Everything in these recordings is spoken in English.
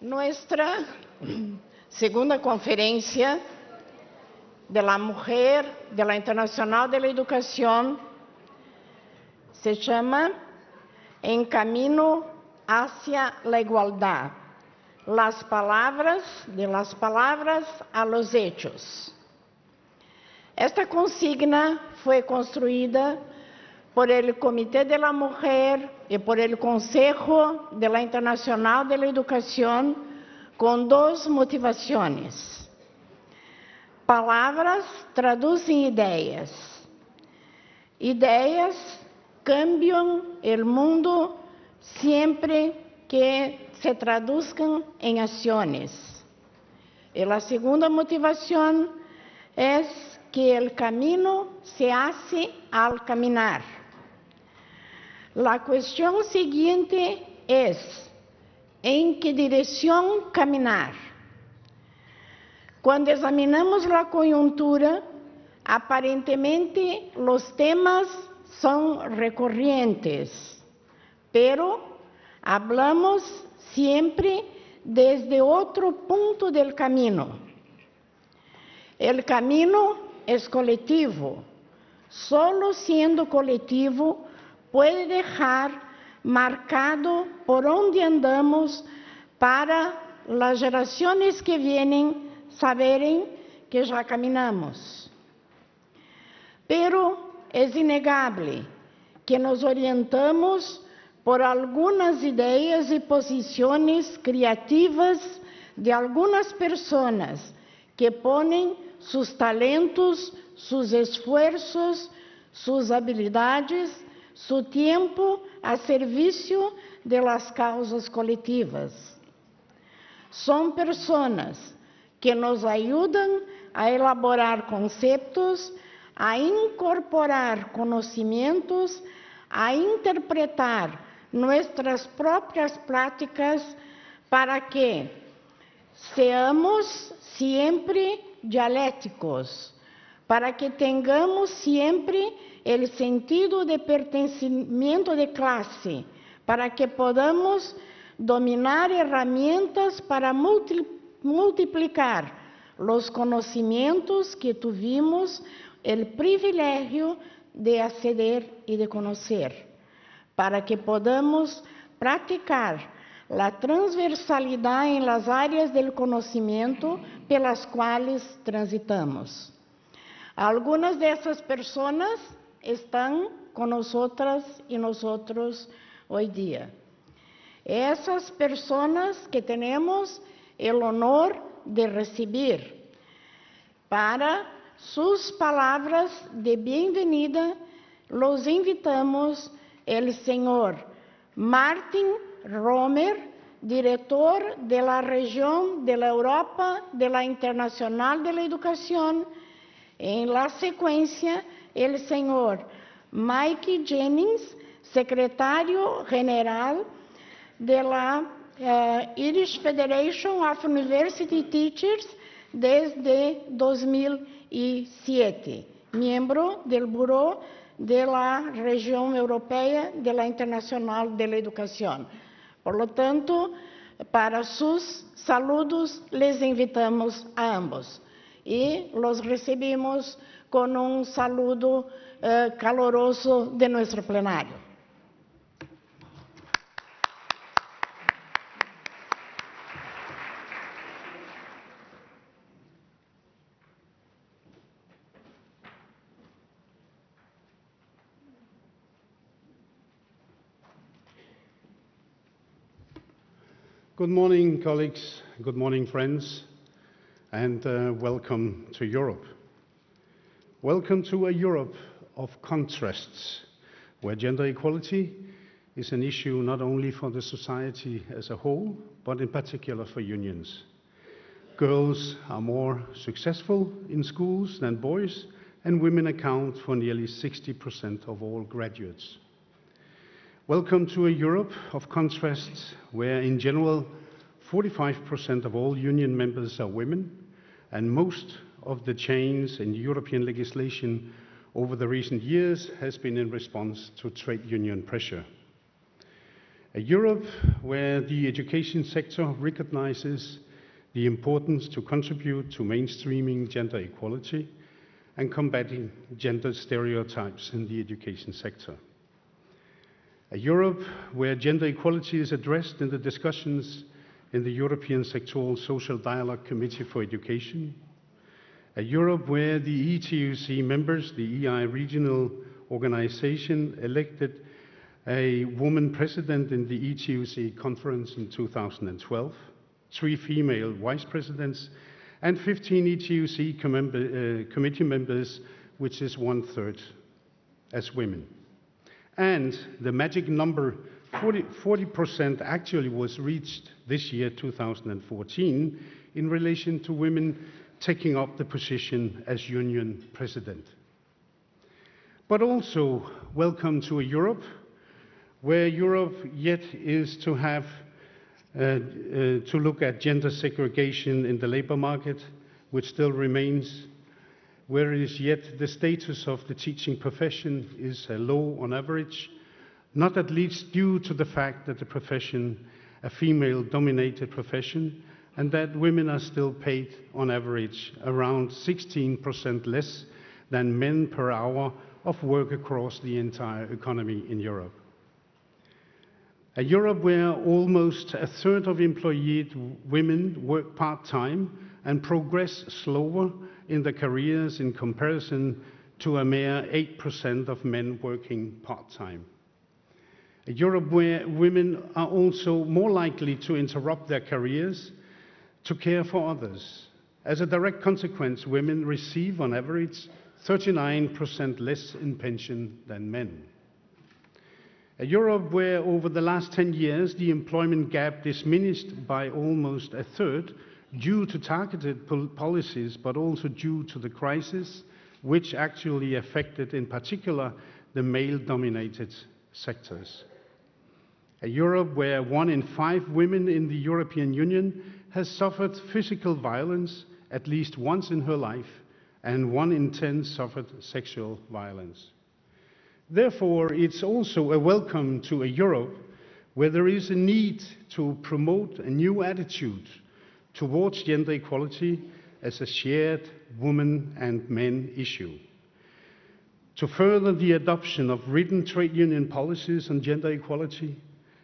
Nuestra segunda conferencia de la mujer de la Internacional de la Educación se llama En Camino hacia la Igualdad, de las palabras a los hechos. Esta consigna fue construida por el Comité de la Mujer y por el Consejo de la Internacional de la Educación con dos motivaciones. Palavras traducem ideias. Ideias cambiam o mundo sempre que se traduzcan em ações. E a segunda motivação é que o caminho se hace al caminar. La cuestión siguiente es, ¿en qué dirección caminar? Cuando examinamos la coyuntura, aparentemente los temas son recurrentes, pero hablamos siempre desde otro punto del camino. El camino es colectivo. Solo siendo colectivo puede dejar marcado por onde andamos para las generaciones que vienen saberem que já caminhamos. Pero es innegable que nos orientamos por algunas ideias e posiciones criativas de algunas personas que ponen sus talentos, sus esfuerzos, sus habilidades, su tiempo a servicio de las causas coletivas. Son personas que nos ayudan a elaborar conceptos, a incorporar conocimientos, a interpretar nuestras propias prácticas para que seamos siempre dialéticos, para que tengamos siempre el sentido de pertencimiento de clase, para que podamos dominar herramientas para multiplicar los conocimientos que tuvimos el privilegio de acceder y de conocer, para que podamos practicar la transversalidad en las áreas del conocimiento pelas quais transitamos. Algunas de essas personas estão conosco e nosotros hoy día. Essas pessoas que temos o honor de receber, para suas palavras de bem-vinda, los invitamos el senhor MartinRomer, diretor de la região de la Europa de la Internacional de la Educación. En la secuencia, el señor Mike Jennings, secretario general de la Irish Federation of University Teachers desde 2007, miembro del Buró de la Región Europea de la Internacional de la Educación. Por lo tanto, para sus saludos, les invitamos a ambos. Y los recibimos con un saludo caloroso de nuestro plenario. Good morning, colleagues. Good morning, friends. And welcome to Europe. Welcome to a Europe of contrasts, where gender equality is an issue not only for the society as a whole, but in particular for unions. Girls are more successful in schools than boys, and women account for nearly 60% of all graduates. Welcome to a Europe of contrasts, where in general 45% of all union members are women, and most of the change in European legislation over the recent years has been in response to trade union pressure. A Europe where the education sector recognizes the importance to contribute to mainstreaming gender equality and combating gender stereotypes in the education sector. A Europe where gender equality is addressed in the discussions in the European Sectoral Social Dialogue Committee for Education. A Europe where the EIWWC members, the EI regional organization, elected a woman president in the EIWWC conference in 2012, 3 female vice presidents, and 15 EIWWC committee members, which is 1/3 as women. And the magic number 40% actually was reached this year, 2014, in relation to women taking up the position as union president. But also, welcome to a Europe where Europe yet is to have to look at gender segregation in the labor market, which still remains, where it is yet the status of the teaching profession is low on average, not at least due to the fact that the profession, a female-dominated profession, and that women are still paid on average around 16% less than men per hour of work across the entire economy in Europe. A Europe where almost 1/3 of employed women work part-time and progress slower in their careers in comparison to a mere 8% of men working part-time. A Europe where women are also more likely to interrupt their careers to care for others. As a direct consequence, women receive on average 39% less in pension than men. A Europe where over the last 10 years the employment gap diminished by almost 1/3 due to targeted policies, but also due to the crisis, which actually affected in particular the male-dominated sectors. A Europe where 1 in 5 women in the European Union has suffered physical violence at least once in her life, and 1 in 10 suffered sexual violence. Therefore, it's also a welcome to a Europe where there is a need to promote a new attitude towards gender equality as a shared woman and men issue, to further the adoption of written trade union policies on gender equality,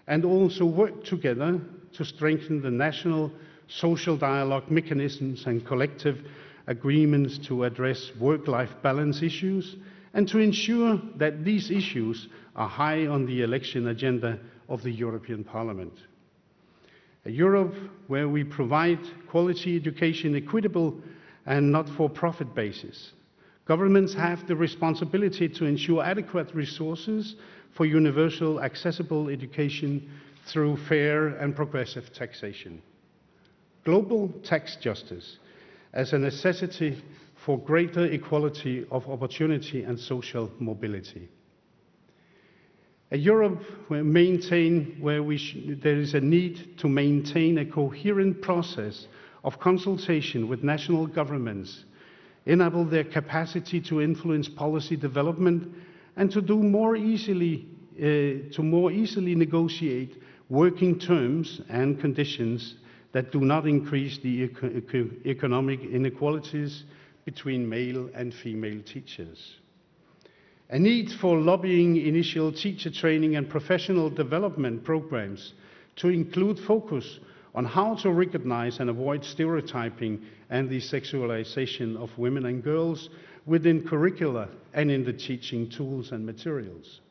and also work together to strengthen the national social dialogue mechanisms and collective agreements to address work-life balance issues, and to ensure that these issues are high on the election agenda of the European Parliament. A Europe where we provide quality education equitable and not for-profit basis. Governments have the responsibility to ensure adequate resources for universal accessible education through fair and progressive taxation. Global tax justice as a necessity for greater equality of opportunity and social mobility. A Europe where there is a need to maintain a coherent process of consultation with national governments, enable their capacity to influence policy development, and to more easily negotiate working terms and conditions that do not increase the economic inequalities between male and female teachers. A need for lobbying initial teacher training and professional development programs to include focus on how to recognize and avoid stereotyping and the sexualization of women and girls within curricula and in the teaching tools and materials.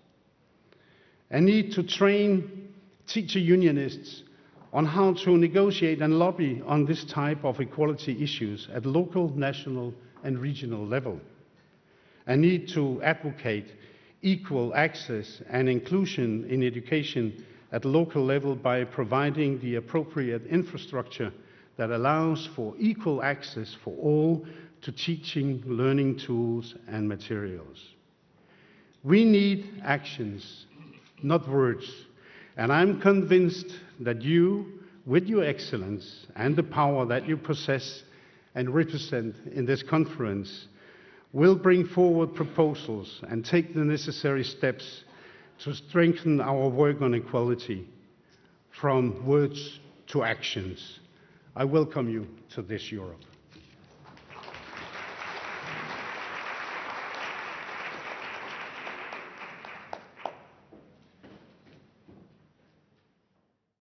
A need to train teacher unionists on how to negotiate and lobby on this type of equality issues at local, national, and regional level. A need to advocate equal access and inclusion in education at local level by providing the appropriate infrastructure that allows for equal access for all to teaching, learning tools, and materials. We need actions, not words, and I'm convinced that you, with your excellence and the power that you possess and represent in this conference, will bring forward proposals and take the necessary steps to strengthen our work on equality from words to actions. I welcome you to this Europe.